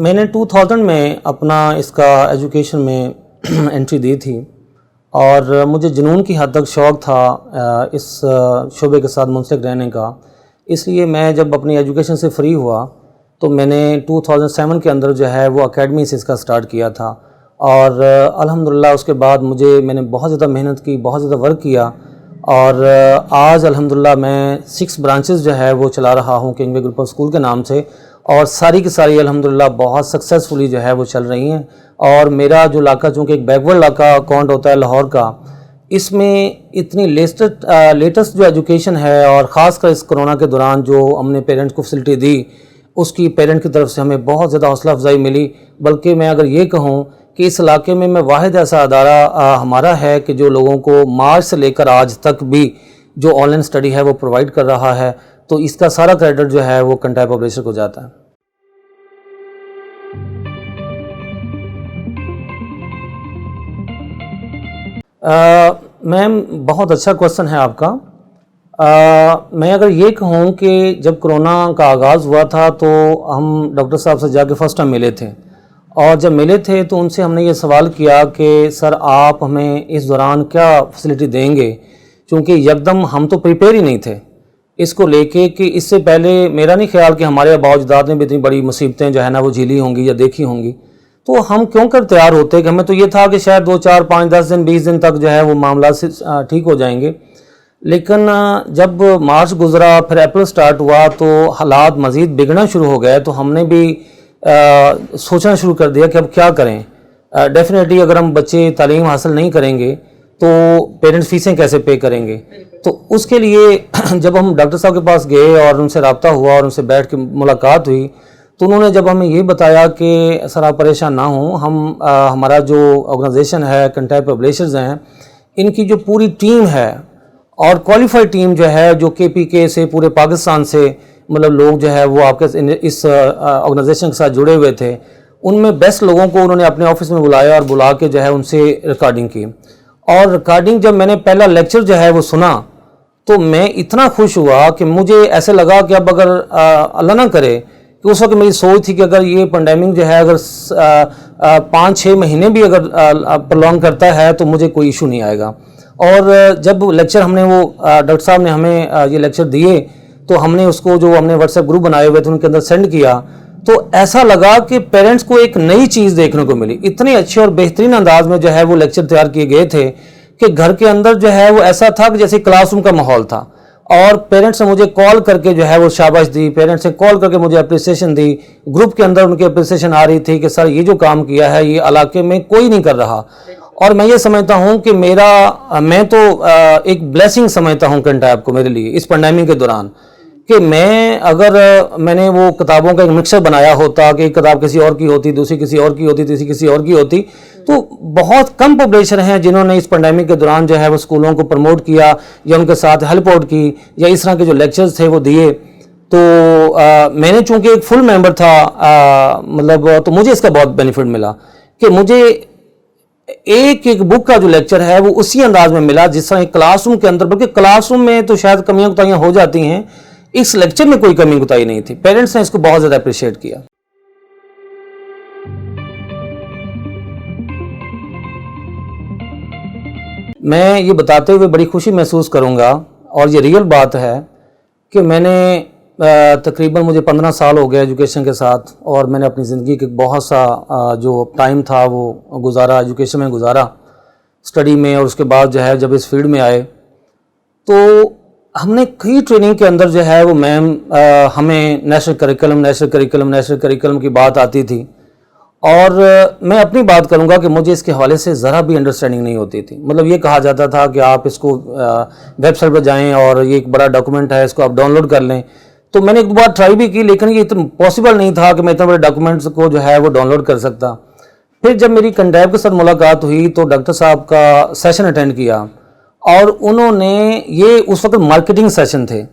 میں نے 2000 میں اپنا اس کا ایجوکیشن میں انٹری دی تھی اور مجھے جنون کی حد تک شوق تھا اس شعبے کے ساتھ منسلک رہنے کا. اس لیے میں جب اپنی ایجوکیشن سے فری ہوا تو میں نے 2007 کے اندر جو ہے وہ اکیڈمی سے اس کا سٹارٹ کیا تھا اور الحمدللہ اس کے بعد میں نے بہت زیادہ محنت کی, بہت زیادہ ورک کیا اور آج الحمدللہ میں 6 برانچز جو ہے وہ چلا رہا ہوں king way group of school کے نام سے, اور ساری کی ساری الحمدللہ بہت سکسیزفلی جو ہے وہ چل رہی ہیں. اور میرا جو علاقہ چونکہ ایک بیک ورڈ علاقہ کاؤنٹ ہوتا ہے لاہور کا, اس میں اتنی لیٹسٹ جو ایجوکیشن ہے اور خاص کر اس کرونا کے دوران جو ہم نے پیرنٹس کو فیسلٹی دی اس کی پیرنٹ کی طرف سے ہمیں بہت زیادہ حوصلہ افزائی ملی. بلکہ میں اگر یہ کہوں کہ اس علاقے میں واحد ایسا ادارہ ہمارا ہے کہ جو لوگوں کو مارچ سے لے کر آج تک بھی جو آن لائن سٹڈی ہے وہ پرووائڈ کر رہا ہے, تو اس کا سارا کریڈٹ جو ہے وہ کنٹائب پبلشر کو جاتا ہے. میم بہت اچھا کوسچن ہے آپ کا. میں اگر یہ کہوں کہ جب کرونا کا آغاز ہوا تھا تو ہم ڈاکٹر صاحب سے جا کے فرسٹ ٹائم ملے تھے, اور جب ملے تھے تو ان سے ہم نے یہ سوال کیا کہ سر آپ ہمیں اس دوران کیا فیسلٹی دیں گے, چونکہ یکدم ہم تو پریپیئر ہی نہیں تھے اس کو لے کے کہ اس سے پہلے میرا نہیں خیال کہ ہمارے آباء و اجداد نے بھی اتنی بڑی مصیبتیں جو ہے نا وہ جھیلی ہوں گی یا دیکھی ہوں گی, تو ہم کیوں کر تیار ہوتے کہ ہمیں تو یہ تھا کہ شاید 2 4 5 10 دن 20 دن تک جو ہے وہ معاملات سے ٹھیک ہو جائیں گے. لیکن جب مارچ گزرا پھر اپریل سٹارٹ ہوا تو حالات مزید بگڑنا شروع ہو گئے, تو ہم نے بھی سوچنا شروع کر دیا کہ اب کیا کریں. ڈیفینیٹلی اگر ہم بچے تعلیم حاصل نہیں کریں گے تو پیرنٹس فیسیں کیسے پے کریں گے. تو اس کے لیے جب ہم ڈاکٹر صاحب کے پاس گئے اور ان سے رابطہ ہوا اور ان سے بیٹھ کے ملاقات ہوئی تو انہوں نے جب ہمیں یہ بتایا کہ سر آپ پریشان نہ ہوں, ہمارا جو آرگنائزیشن ہے کنٹائب پبلشرز ہیں ان کی جو پوری ٹیم ہے اور کوالیفائڈ ٹیم جو ہے جو KPK سے پورے پاکستان سے مطلب لوگ جو ہے وہ آپ کے اس آرگنائزیشن کے ساتھ جڑے ہوئے تھے, ان میں بیسٹ لوگوں کو انہوں نے اپنے آفس میں بلایا اور بلا کے جو ہے ان سے ریکارڈنگ کی. اور ریکارڈنگ جب میں نے پہلا لیکچر جو ہے وہ سنا تو میں اتنا خوش ہوا کہ مجھے ایسے لگا کہ اب اگر اللہ نہ کرے کہ اس وقت میری سوچ تھی کہ اگر یہ پینڈیمک جو ہے اگر 5-6 مہینے بھی اگر پرولونگ کرتا ہے تو مجھے کوئی ایشو نہیں آئے گا. اور جب لیکچر ہم نے وہ ڈاکٹر صاحب نے ہمیں یہ لیکچر دیے تو ہم نے اس کو جو ہم نے واٹس ایپ گروپ بنائے ہوئے تھے ان کے اندر سینڈ کیا, تو ایسا لگا کہ پیرنٹس کو ایک نئی چیز دیکھنے کو ملی. اتنے اچھے اور بہترین انداز میں جو ہے وہ لیکچر تیار کیے گئے تھے کہ گھر کے اندر جو ہے وہ ایسا تھا کہ جیسے کلاس روم کا ماحول تھا. اور پیرنٹس نے مجھے کال کر کے جو ہے وہ شاباش دی, پیرنٹس نے کال کر کے مجھے اپریسیشن دی. گروپ کے اندر ان کی اپریسیشن آ رہی تھی کہ سر یہ جو کام کیا ہے یہ علاقے میں کوئی نہیں کر رہا. اور میں یہ سمجھتا ہوں کہ میں تو ایک بلیسنگ سمجھتا ہوں کنٹائب کو میرے لیے اس پینڈیمک کے دوران, کہ میں نے وہ کتابوں کا ایک مکسر بنایا ہوتا کہ ایک کتاب کسی اور کی ہوتی, دوسری کسی اور کی ہوتی, تیسری کسی اور کی ہوتی, تو بہت کم پبلشر ہیں جنہوں نے اس پینڈیمک کے دوران جو ہے وہ اسکولوں کو پروموٹ کیا یا ان کے ساتھ ہیلپ آؤٹ کی یا اس طرح کے جو لیکچرز تھے وہ دیے. تو میں نے چونکہ ایک فل ممبر تھا تو مجھے اس کا بہت بینیفٹ ملا کہ مجھے ایک بک کا جو لیکچر ہے وہ اسی انداز میں ملا جس طرح ایک کلاس روم کے اندر, بلکہ کلاس روم میں تو شاید کمیاں کوتاہیاں ہو جاتی ہیں, اس لیکچر میں کوئی کمی کوتاہی نہیں تھی. پیرنٹس نے اس کو بہت زیادہ اپریشیٹ کیا. میں یہ بتاتے ہوئے بڑی خوشی محسوس کروں گا اور یہ ریئل بات ہے کہ میں نے تقریباً مجھے 15 سال ہو گئے ایجوکیشن کے ساتھ, اور میں نے اپنی زندگی کے بہت سا جو ٹائم تھا وہ گزارا ایجوکیشن میں گزارا, اسٹڈی میں, اور اس کے بعد جو ہے جب اس فیلڈ میں آئے تو ہم نے کئی ٹریننگ کے اندر جو ہے وہ میم ہمیں نیشنل کریکلم کی بات آتی تھی, اور میں اپنی بات کروں گا کہ مجھے اس کے حوالے سے ذرا بھی انڈرسٹینڈنگ نہیں ہوتی تھی. مطلب یہ کہا جاتا تھا کہ آپ اس کو ویب سائٹ پہ جائیں اور یہ ایک بڑا ڈاکومنٹ ہے, اس کو آپ ڈاؤن لوڈ کر لیں. تو میں نے ایک بار ٹرائی بھی کی لیکن یہ اتنا پاسبل نہیں تھا کہ میں اتنے بڑے ڈاکومنٹس کو جو ہے وہ ڈاؤن لوڈ کر سکتا. پھر جب میری کنٹائب کے ساتھ ملاقات ہوئی تو ڈاکٹر صاحب کا سیشن اٹینڈ کیا, اور انہوں نے یہ اس وقت مارکیٹنگ سیشن تھے,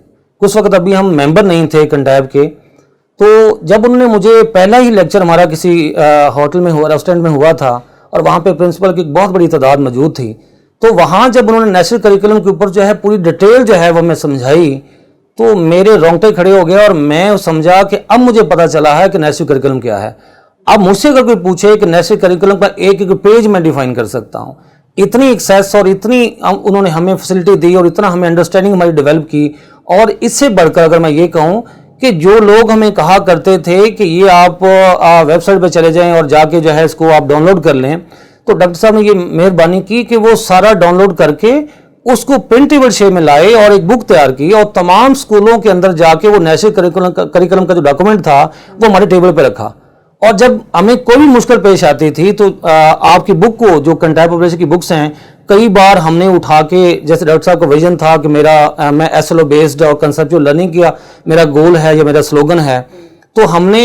اس وقت ابھی ہم ممبر نہیں تھے کنٹائب کے. تو جب انہوں نے مجھے پہلا ہی لیکچر ہمارا کسی ہوٹل میں ہوا, ریسٹورینٹ میں ہوا تھا, اور وہاں پہ پرنسپل کی ایک بہت بڑی تعداد موجود تھی, تو وہاں جب انہوں نے نیشنل کریکلم کے اوپر جو ہے پوری ڈیٹیل جو ہے وہ میں سمجھائی تو میرے رونگٹے کھڑے ہو گئے, اور میں سمجھا کہ اب مجھے پتہ چلا ہے کہ نیشنل کریکلم کیا ہے. अब मुझसे अगर कोई पूछे कि नेशनल करिकुलम का एक एक पेज मैं डिफाइन कर सकता हूँ, इतनी एक्सेस और इतनी उन्होंने हमें फैसिलिटी दी और इतना हमें अंडरस्टैंडिंग हमारी डेवलप की। और इससे बढ़कर अगर मैं ये कहूँ कि जो लोग हमें कहा करते थे कि ये आप वेबसाइट पे चले जाएं और जाके जो है इसको आप डाउनलोड कर लें, तो डॉक्टर साहब ने ये मेहरबानी की कि वो सारा डाउनलोड करके उसको प्रिंटेबल शेप में लाए और एक बुक तैयार की और तमाम स्कूलों के अंदर जाके वो नेशनल करिकुलम का जो डॉक्यूमेंट था वो हमारे टेबल पे रखा। और जब हमें कोई भी मुश्किल पेश आती थी तो आपकी बुक को, जो कंटाइप पब्लिशर की बुक्स हैं, कई बार हमने उठा के, जैसे डॉक्टर साहब का विजन था कि मैं एसएलओ बेस्ड और कंसेप्चुअल लर्निंग किया मेरा गोल है या मेरा स्लोगन है, तो हमने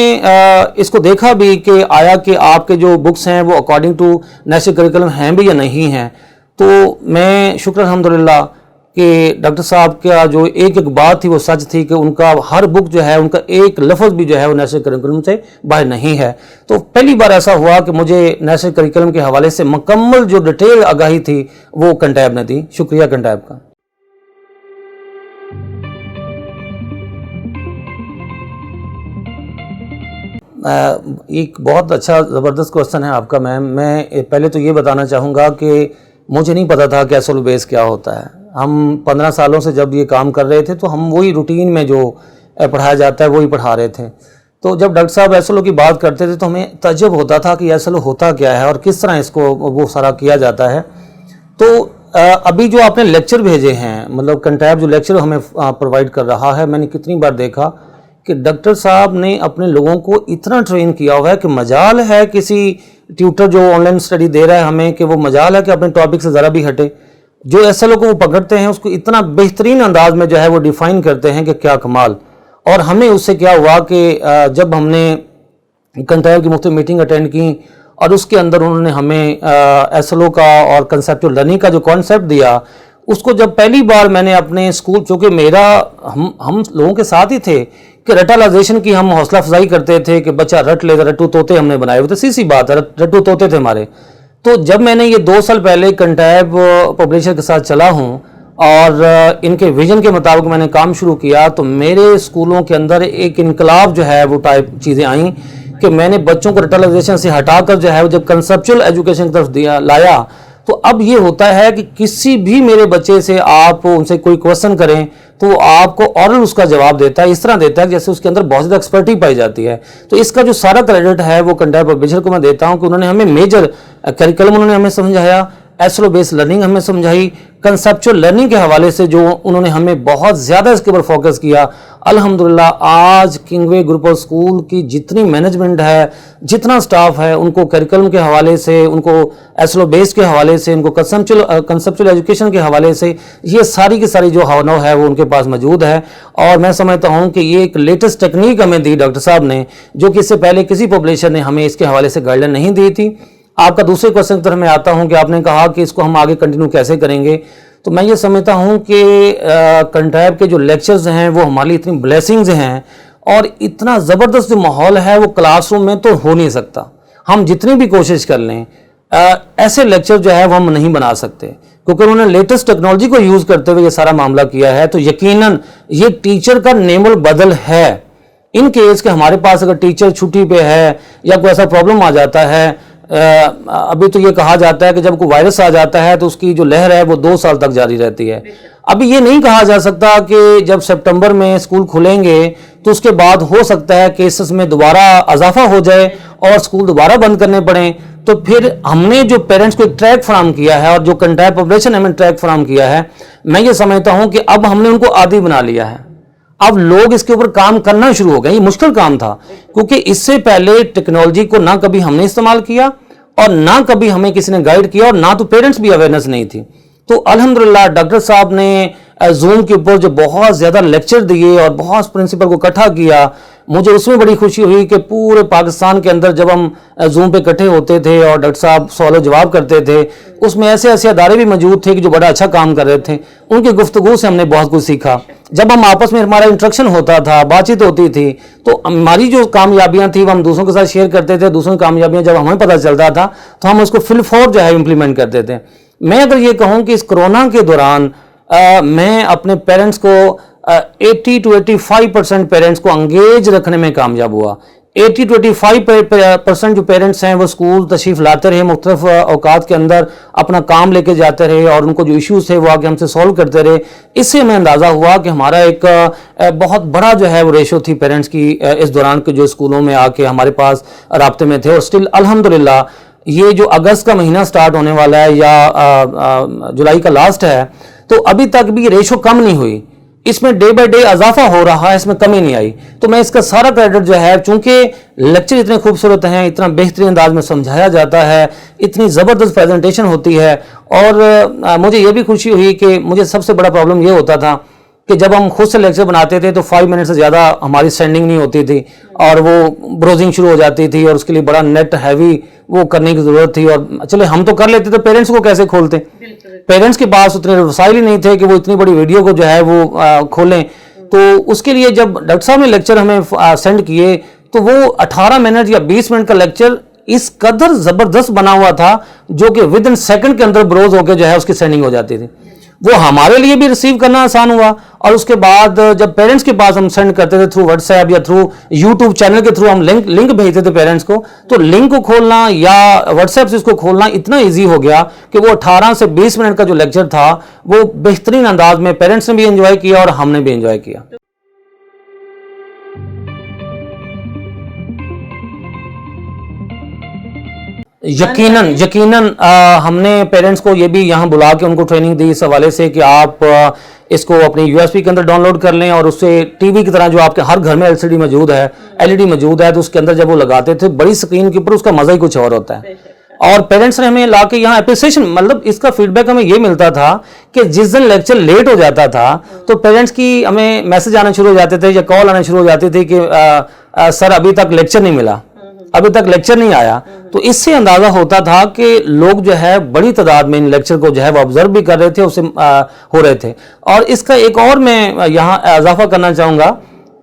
इसको देखा भी कि आया कि आपके जो बुक्स हैं वो अकॉर्डिंग टू नेशनल करिकुलम हैं भी या नहीं हैं। तो मैं शुक्र अल्हम्दुलिल्लाह कि डॉक्टर साहब का जो एक एक बात थी वो सच थी कि उनका हर बुक जो है, उनका एक लफ्ज़ भी जो है वो नेशनल करिकुलम से बाहर नहीं है। तो पहली बार ऐसा हुआ कि मुझे नेशनल करिकुलम के हवाले से मुकम्मल जो डिटेल आगाही थी वो कंटैब ने दी। शुक्रिया कंटैब का। एक बहुत अच्छा ज़बरदस्त क्वेश्चन है आपका मैम। मैं पहले तो ये बताना चाहूँगा कि मुझे नहीं पता था कि एसएलओ बेस क्या होता है। हम 15 सालों से जब ये काम कर रहे थे तो हम वही रूटीन में जो पढ़ाया जाता है वही पढ़ा रहे थे। तो जब डॉक्टर साहब एसएलओ की बात करते थे तो हमें तज्जुब होता था कि एसएलओ होता क्या है और किस तरह इसको वो सारा किया जाता है। तो अभी जो आपने लेक्चर भेजे हैं, मतलब कंटैब जो लेक्चर हमें प्रोवाइड कर रहा है, मैंने कितनी बार देखा कि डॉक्टर साहब ने अपने लोगों को इतना ट्रेन किया हुआ है कि मजाल है किसी ट्यूटर जो ऑनलाइन स्टडी दे रहा है हमें, कि वो मजाल है कि अपने टॉपिक से ज़रा भी हटे। जो एसएलओ को वो पकड़ते हैं उसको इतना बेहतरीन अंदाज में जो है वो डिफ़ाइन करते हैं कि क्या कमाल। और हमें उससे क्या हुआ कि जब हमने कंटैब की मुख्तलिफ मीटिंग अटेंड की और उसके अंदर उन्होंने हमें एसएलओ का और कंसेप्चुअल लर्निंग का जो कॉन्सेप्ट दिया, उसको जब पहली बार मैंने अपने स्कूल, चूँकि हम लोगों के साथ ही थे कि रटालाइजेशन की हम हौसला अफजाई करते थे कि बच्चा रट ले, रट्टू तोते हमने बनाए हुए थे, सीधी बात है, रट्टू तोते थे हमारे। तो जब मैंने ये 2 साल पहले कंटैब पब्लिशर के साथ चला हूँ और इनके विजन के मुताबिक मैंने काम शुरू किया, तो मेरे स्कूलों के अंदर एक इनकलाब जो है वो टाइप चीज़ें आई कि मैंने बच्चों को रटालाइजेशन से हटाकर जो है जब कंसेप्चुअल एजुकेशन की तरफ लाया, तो अब ये होता है कि किसी भी मेरे बच्चे से आप उनसे कोई क्वेश्चन करें तो वो आपको ऑरल उसका जवाब देता है, इस तरह देता है जैसे उसके अंदर बहुत ज़्यादा एक्सपर्टी पाई जाती है। तो इसका जो सारा क्रेडिट है वो कंटैब पब्लिशर को मैं देता हूँ कि उन्होंने हमें मेजर करिकुलम उन्होंने हमें समझाया, एसएलओ बेस्ड लर्निंग हमें समझाई, कंसेप्चुअल लर्निंग के हवाले से जो उन्होंने हमें बहुत ज़्यादा इसके ऊपर फोकस किया। अल्हम्दुलिल्लाह आज किंगवे ग्रुप ऑफ स्कूल की जितनी मैनेजमेंट है, जितना स्टाफ है, उनको करिकुलम के हवाले से, उनको एसएलओ बेस्ड के हवाले से, उनको कंसेप्चुअल एजुकेशन के हवाले से, ये सारी की सारी जो हाव है वो उनके पास मौजूद है। और मैं समझता हूँ कि ये एक लेटेस्ट टेक्निक हमें दी डॉक्टर साहब ने, जो कि इससे पहले किसी पब्लिशर ने हमें इसके हवाले से गाइडलाइन नहीं दी थी। आपका दूसरे क्वेश्चन की तरफ मैं आता हूं कि आपने कहा कि इसको हम आगे कंटिन्यू कैसे करेंगे। तो मैं ये समझता हूं कि कंटैब के जो लेक्चर्स हैं वो हमारी इतनी ब्लेसिंग्स हैं और इतना ज़बरदस्त जो माहौल है वो क्लासरूम में तो हो नहीं सकता। हम जितनी भी कोशिश कर लें ऐसे लेक्चर जो है वो हम नहीं बना सकते, क्योंकि उन्होंने लेटेस्ट टेक्नोलॉजी को यूज़ करते हुए ये सारा मामला किया है। तो यकीनन ये टीचर का नेमल बदल है। इन केस के हमारे पास अगर टीचर छुट्टी पे है या कोई ऐसा प्रॉब्लम आ जाता है, अभी तो ये कहा जाता है कि जब कोई वायरस आ जाता है तो उसकी जो लहर है वो 2 साल तक जारी रहती है। अभी ये नहीं कहा जा सकता कि जब सितंबर में स्कूल खुलेंगे तो उसके बाद हो सकता है केसेस में दोबारा इजाफा हो जाए और स्कूल दोबारा बंद करने पड़े। तो फिर हमने जो पेरेंट्स को एक ट्रैक फराहम किया है और जो कंटैब पब्लिशर ने हमें ट्रैक फराहम किया है, मैं ये समझता हूँ कि अब हमने उनको आदी बना लिया है। अब लोग इसके ऊपर काम करना शुरू हो गए। ये मुश्किल काम था क्योंकि इससे पहले टेक्नोलॉजी को ना कभी हमने इस्तेमाल किया और ना कभी हमें किसी ने गाइड किया और ना तो पेरेंट्स भी अवेयरनेस नहीं थी। तो अल्हम्दुलिल्लाह डॉक्टर साहब ने जूम के ऊपर जो बहुत ज़्यादा लेक्चर दिए और बहुत प्रिंसिपल को इकट्ठा किया, मुझे उसमें बड़ी खुशी हुई कि पूरे पाकिस्तान के अंदर जब हम जूम पे इकट्ठे होते थे और डॉक्टर साहब सवाल जवाब करते थे, उसमें ऐसे ऐसे अदारे भी मौजूद थे कि जो बड़ा अच्छा काम कर रहे थे। उनकी गुफ्तगू से हमने बहुत कुछ सीखा। जब हम आपस में हमारा इंटरेक्शन होता था, बातचीत होती थी, तो हमारी जो कामयाबियां थी वो हम दूसरों के साथ शेयर करते थे। दूसरों की कामयाबियां जब हमें पता चलता था तो हम उसको फिल फॉर जो है इम्प्लीमेंट करते थे। मैं अगर ये कहूँ कि इस कोरोना के दौरान मैं अपने पेरेंट्स को 80 to 85% पेरेंट्स को अंगेज रखने में कामयाब हुआ। 80 to 85% जो पेरेंट्स हैं वो स्कूल तशरीफ़ लाते रहे, मुख्तलिफ औकात के अंदर अपना काम लेके जाते रहे और उनको जो इश्यूज़ थे वो आके हमसे सॉल्व करते रहे। इससे हमें अंदाज़ा हुआ कि हमारा एक बहुत बड़ा जो है वो रेशो थी पेरेंट्स की इस दौरान के जो स्कूलों में आके हमारे पास राब्ते में थे। और स्टिल अल्हम्दुलिल्लाह ये जो अगस्त का महीना स्टार्ट होने वाला है या जुलाई का लास्ट है, तो अभी तक भी रेशो कम नहीं हुई, इसमें डे बाय डे इजाफा हो रहा है, इसमें कमी नहीं आई। तो मैं इसका सारा क्रेडिट जो है, चूंकि लेक्चर इतने खूबसूरत हैं, इतना बेहतरीन अंदाज में समझाया जाता है, इतनी ज़बरदस्त प्रेजेंटेशन होती है, और मुझे ये भी खुशी हुई कि मुझे सबसे बड़ा प्रॉब्लम ये होता था कि जब हम खुद से लेक्चर बनाते थे तो 5 मिनट से ज़्यादा हमारी सेंडिंग नहीं होती थी और वो ब्राउजिंग शुरू हो जाती थी और उसके लिए बड़ा नेट हैवी वो करने की ज़रूरत थी। और चले हम तो कर लेते, तो पेरेंट्स को कैसे खोलते? पेरेंट्स के पास उतने वसाइल ही नहीं थे कि वो इतनी बड़ी वीडियो को जो है वो खोलें। तो उसके लिए जब डॉक्टर साहब ने लेक्चर हमें सेंड किए तो वो 18 मिनट या 20 मिनट का लेक्चर इस कदर ज़बरदस्त बना हुआ था जो कि विद इन सेकंड के अंदर ब्रोज होकर जो है उसकी सेंडिंग हो जाती थी। वो हमारे लिए भी रिसीव करना आसान हुआ, और उसके बाद जब पेरेंट्स के पास हम सेंड करते थे थ्रू व्हाट्सएप या थ्रू यूट्यूब चैनल के थ्रू हम लिंक भेजते थे पेरेंट्स को, तो लिंक को खोलना या व्हाट्सएप से इसको खोलना इतना इजी हो गया कि वो 18 से 20 मिनट का जो लेक्चर था वो बेहतरीन अंदाज में पेरेंट्स ने भी एंजॉय किया और हमने भी एंजॉय किया। यकीनन हमने पेरेंट्स को ये भी यहाँ बुला के उनको ट्रेनिंग दी इस हवाले से कि आप इसको अपनी यूएसबी के अंदर डाउनलोड कर लें और उससे टीवी की तरह जो आपके हर घर में एलसीडी मौजूद है, एलईडी मौजूद है, तो उसके अंदर जब वो लगाते थे बड़ी स्क्रीन के ऊपर उसका मजा ही कुछ और होता है। और पेरेंट्स ने हमें ला के यहाँ अप्रिसिएशन, मतलब इसका फीडबैक हमें ये मिलता था कि जिस दिन लेक्चर लेट हो जाता था तो पेरेंट्स की हमें मैसेज आने शुरू हो जाते थे या कॉल आने शुरू हो जाती थी कि सर अभी तक लेक्चर नहीं मिला, अभी तक लेक्चर नहीं आया। तो इससे अंदाजा होता था कि लोग जो है बड़ी तादाद में इन लेक्चर को जो है वो ऑब्जर्व भी कर रहे थे, उससे हो रहे थे। और इसका एक और मैं यहाँ इजाफा करना चाहूँगा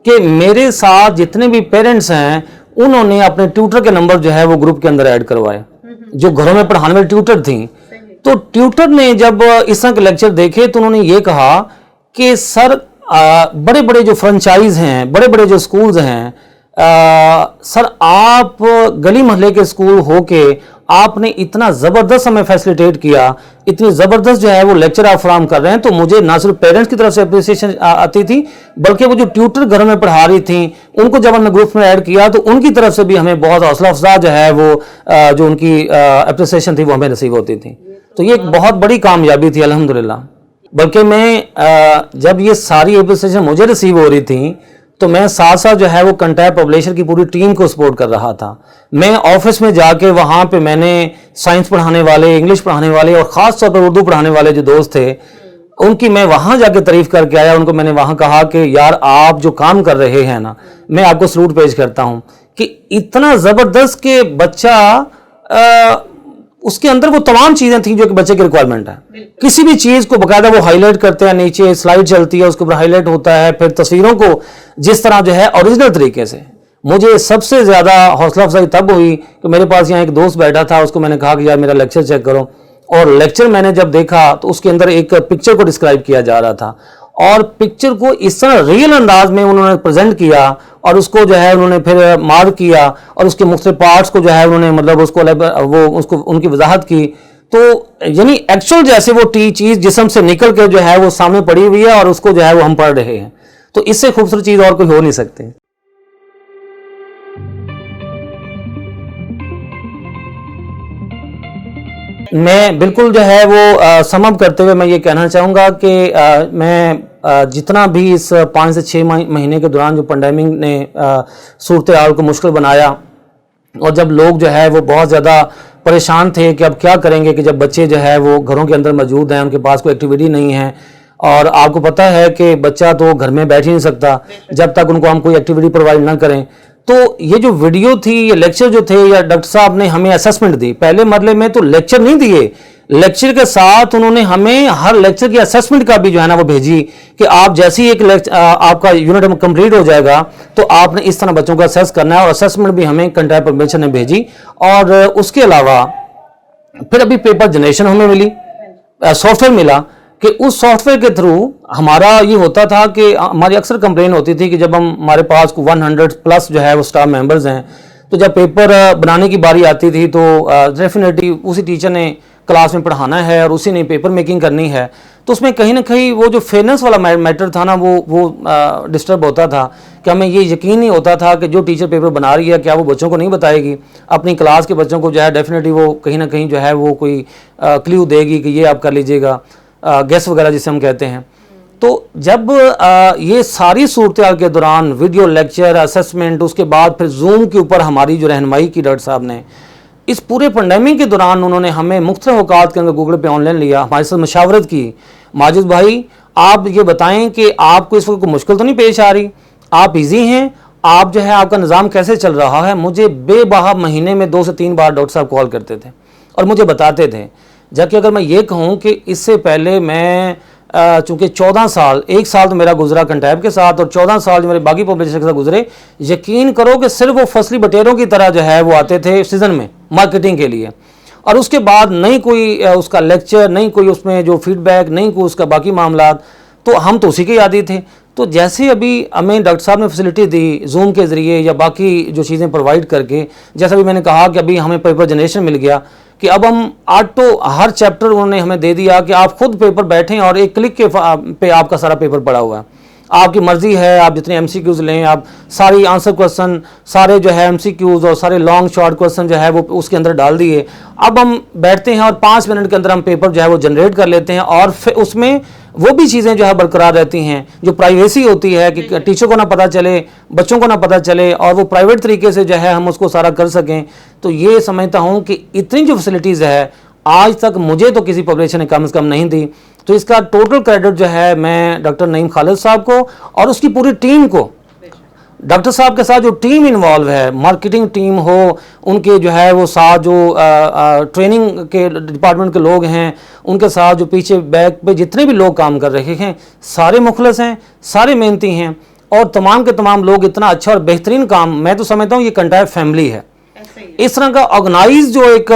कि मेरे साथ जितने भी पेरेंट्स हैं उन्होंने अपने ट्यूटर के नंबर जो है वो ग्रुप के अंदर ऐड करवाए, जो घरों में पढ़ाने वाली ट्यूटर थी। तो ट्यूटर ने जब इस तरह के लेक्चर देखे तो उन्होंने ये कहा कि सर बड़े बड़े जो फ्रेंचाइज हैं, बड़े बड़े जो स्कूल्स हैं, सर आप गली मोहल्ले के स्कूल होके आपने इतना ज़बरदस्त हमें फैसिलिटेट किया, इतनी ज़बरदस्त जो है वो लेक्चर आप फराहम कर रहे हैं। तो मुझे ना सिर्फ पेरेंट्स की तरफ से अप्रिसिएशन आती थी, बल्कि वो जो ट्यूटर घरों में पढ़ा रही थी उनको जब हमने ग्रुप में ऐड किया तो उनकी तरफ से भी हमें बहुत हौसला अफजा जो है वो जो उनकी अप्रिसिएशन थी वो हमें नसीब होती थी। तो ये एक बहुत बड़ी कामयाबी थी अल्हम्दुलिल्लाह। बल्कि मैं जब ये सारी अप्रिसिएशन मुझे रिसीव हो रही थी तो मैं साथ साथ जो है वो कंटैक्ट पब्लिशर की पूरी टीम को सपोर्ट कर रहा था। मैं ऑफिस में जाके वहाँ पे मैंने साइंस पढ़ाने वाले, इंग्लिश पढ़ाने वाले और ख़ास तौर पर उर्दू पढ़ाने वाले जो दोस्त थे उनकी मैं वहाँ जाके तारीफ़ करके आया। उनको मैंने वहाँ कहा कि यार आप जो काम कर रहे हैं ना, मैं आपको सलूट पेश करता हूँ कि इतना ज़बरदस्त कि बच्चा उसके अंदर वो तमाम चीज़ें थी जो कि बच्चे की रिक्वायरमेंट है। किसी भी चीज़ को बाकायदा वो हाईलाइट करते हैं, नीचे स्लाइड चलती है उसके ऊपर हाईलाइट होता है, फिर तस्वीरों को जिस तरह जो है ओरिजिनल तरीके से। मुझे सबसे ज़्यादा हौसला अफजाई तब हुई कि मेरे पास यहाँ एक दोस्त बैठा था, उसको मैंने कहा कि यार मेरा लेक्चर चेक करो, और लेक्चर मैंने जब देखा तो उसके अंदर एक पिक्चर को डिस्क्राइब किया जा रहा था और पिक्चर को इस तरह रियल अंदाज में उन्होंने प्रेजेंट किया और उसको जो है उन्होंने फिर मार्क किया और उसके मुख्तलिफ पार्ट्स को जो है उन्होंने मतलब उसको उनकी वजाहत की। तो यानी एक्चुअल जैसे वो चीज़ जिस्म से निकल के जो है वो सामने पड़ी हुई है और उसको जो है वो हम पढ़ रहे हैं। तो इससे खूबसूरत चीज़ और कोई हो नहीं सकती। मैं बिल्कुल जो है वो सम अप करते हुए मैं ये कहना चाहूँगा कि मैं जितना भी इस 5 से 6 महीने के दौरान जो पेंडेमिक ने सूरत हाल को मुश्किल बनाया और जब लोग जो है वो बहुत ज़्यादा परेशान थे कि अब क्या करेंगे कि जब बच्चे जो है वो घरों के अंदर मौजूद हैं, उनके पास कोई एक्टिविटी नहीं है, और आपको पता है कि बच्चा तो घर में बैठ ही नहीं सकता जब तक उनको हम कोई एक्टिविटी प्रोवाइड ना करें। तो ये जो वीडियो थी, ये लेक्चर जो थे, या डॉक्टर साहब ने हमें असेसमेंट दी। पहले मरले में तो लेक्चर नहीं दिए, लेक्चर के साथ उन्होंने हमें हर लेक्चर की असेसमेंट का भी जो है ना वो भेजी कि आप जैसे ही एक आपका यूनिट कंप्लीट हो जाएगा तो आपने इस तरह बच्चों को असेस करना है, और असेसमेंट भी हमें कंटैक्ट परमिशन ने भेजी। और उसके अलावा फिर अभी पेपर जनरेशन हमें मिली, सॉफ्टवेयर मिला। کہ اس سافٹ ویئر کے تھرو ہمارا یہ ہوتا تھا کہ ہماری اکثر کمپلین ہوتی تھی کہ جب ہمارے پاس 100+ جو ہے وہ اسٹاف ممبرز ہیں، تو جب پیپر بنانے کی باری آتی تھی تو ڈیفینیٹلی اسی ٹیچر نے کلاس میں پڑھانا ہے اور اسی نے پیپر میکنگ کرنی ہے، تو اس میں کہیں نہ کہیں وہ جو فیئرنس والا میٹر تھا نا وہ ڈسٹرب ہوتا تھا کہ ہمیں یہ یقین نہیں ہوتا تھا کہ جو ٹیچر پیپر بنا رہی ہے کیا وہ بچوں کو نہیں بتائے گی، اپنی کلاس کے بچوں کو جو ہے ڈیفینیٹلی وہ کہیں نہ کہیں جو ہے وہ کوئی کلیو دے گی کہ یہ آپ کر لیجئے گا، گیس وغیرہ جسے ہم کہتے ہیں۔ تو جب یہ ساری صورتحال کے دوران ویڈیو لیکچر، اسسمنٹ، اس کے بعد پھر زوم کے اوپر ہماری جو رہنمائی کی ڈاکٹر صاحب نے، اس پورے پینڈیمک کے دوران انہوں نے ہمیں مختلف اوقات کے اندر گوگل پہ آن لائن لیا، ہمارے ساتھ مشاورت کی، ماجد بھائی آپ یہ بتائیں کہ آپ کو اس وقت کوئی مشکل تو نہیں پیش آ رہی، آپ ایزی ہیں، آپ جو ہے آپ کا نظام کیسے چل رہا ہے؟ مجھے بے بہا مہینے میں 2 سے 3 بار ڈاکٹر صاحب کال کرتے تھے اور مجھے بتاتے تھے، جبکہ اگر میں یہ کہوں کہ اس سے پہلے میں چونکہ 14 سال، 1 سال تو میرا گزرا کنٹیب کے ساتھ اور 14 سال جو میرے باقی پبلیشر کے ساتھ گزرے، یقین کرو کہ صرف وہ فصلی بٹیروں کی طرح جو ہے وہ آتے تھے سیزن میں مارکیٹنگ کے لیے، اور اس کے بعد نہیں کوئی اس کا لیکچر، نہیں کوئی اس میں جو فیڈ بیک، نہیں کوئی اس کا باقی معاملات، تو ہم تو اسی کے عادی تھے۔ تو جیسے ابھی ہمیں ڈاکٹر صاحب نے فیسلٹی دی زوم کے ذریعے یا باقی جو چیزیں پرووائڈ کر کے، جیسا بھی میں نے کہا کہ ابھی ہمیں پیپر جنریشن مل گیا کہ اب ہم آٹو ہر چیپٹر انہوں نے ہمیں دے دیا کہ آپ خود پیپر بیٹھیں اور ایک کلک کے پہ آپ کا سارا پیپر پڑا ہوا ہے، آپ کی مرضی ہے، آپ جتنے ایم سی کیوز لیں، آپ ساری آنسر کوسچن، سارے جو ہے ایم سی کیوز اور سارے لانگ شارٹ کوسچن جو ہے وہ اس کے اندر ڈال دیے، اب ہم بیٹھتے ہیں اور 5 منٹ کے اندر ہم پیپر جو ہے وہ جنریٹ کر لیتے ہیں، اور پھر اس میں وہ بھی چیزیں جو ہے برقرار رہتی ہیں، جو پرائیویسی ہوتی ہے کہ ٹیچر کو نہ پتہ چلے، بچوں کو نہ پتہ چلے، اور وہ پرائیویٹ طریقے سے جو ہے ہم اس کو سارا کر سکیں۔ تو یہ سمجھتا ہوں کہ اتنی جو فیسلٹیز ہے آج تک مجھے تو کسی پبلیشر نے کم از کم نہیں دی، تو اس کا ٹوٹل کریڈٹ جو ہے میں ڈاکٹر نعیم خالد صاحب کو اور اس کی پوری ٹیم کو، ڈاکٹر صاحب کے ساتھ جو ٹیم انوالو ہے، مارکیٹنگ ٹیم ہو، ان کے جو ہے وہ ساتھ جو ٹریننگ کے ڈپارٹمنٹ کے لوگ ہیں، ان کے ساتھ جو پیچھے بیک پہ جتنے بھی لوگ کام کر رہے ہیں، سارے مخلص ہیں، سارے محنتی ہیں، اور تمام کے تمام لوگ اتنا اچھا اور بہترین کام، میں تو سمجھتا ہوں یہ کنٹیب فیملی ہے۔ اس طرح کا آرگنائز جو ایک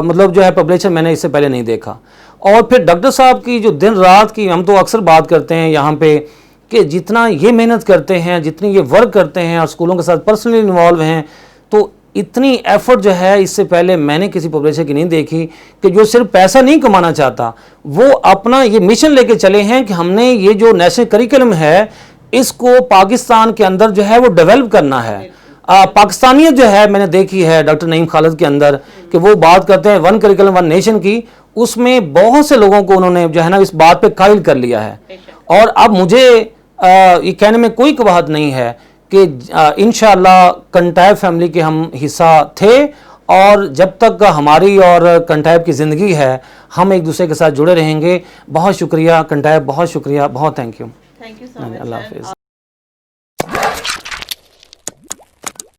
مطلب جو ہے پبلیشر میں نے اس سے پہلے نہیں دیکھا۔ اور پھر ڈاکٹر صاحب کی جو دن رات کی، ہم تو اکثر بات کرتے ہیں یہاں پہ کہ جتنا یہ محنت کرتے ہیں، جتنی یہ ورک کرتے ہیں اور اسکولوں کے ساتھ پرسنلی انوالو ہیں، تو اتنی ایفرٹ جو ہے اس سے پہلے میں نے کسی پبلیشر کی نہیں دیکھی کہ جو صرف پیسہ نہیں کمانا چاہتا، وہ اپنا یہ مشن لے کے چلے ہیں کہ ہم نے یہ جو نیشنل کریکلم ہے اس کو پاکستان کے اندر جو ہے وہ ڈیولپ کرنا ہے۔ پاکستانیت جو ہے میں نے دیکھی ہے ڈاکٹر نعیم خالد کے اندر کہ وہ بات کرتے ہیں 1 کریکلم 1 نیشن کی، اس میں بہت سے لوگوں کو انہوں نے جو ہے نا اس بات پہ قائل کر لیا ہے، اور اب مجھے یہ کہنے میں کوئی قباحت نہیں ہے کہ انشاءاللہ کنٹیب فیملی کے ہم حصہ تھے، اور جب تک ہماری اور کنٹیب کی زندگی ہے ہم ایک دوسرے کے ساتھ جڑے رہیں گے۔ بہت شکریہ کنٹیب، بہت شکریہ، بہت تھینک یو، اللہ حافظ۔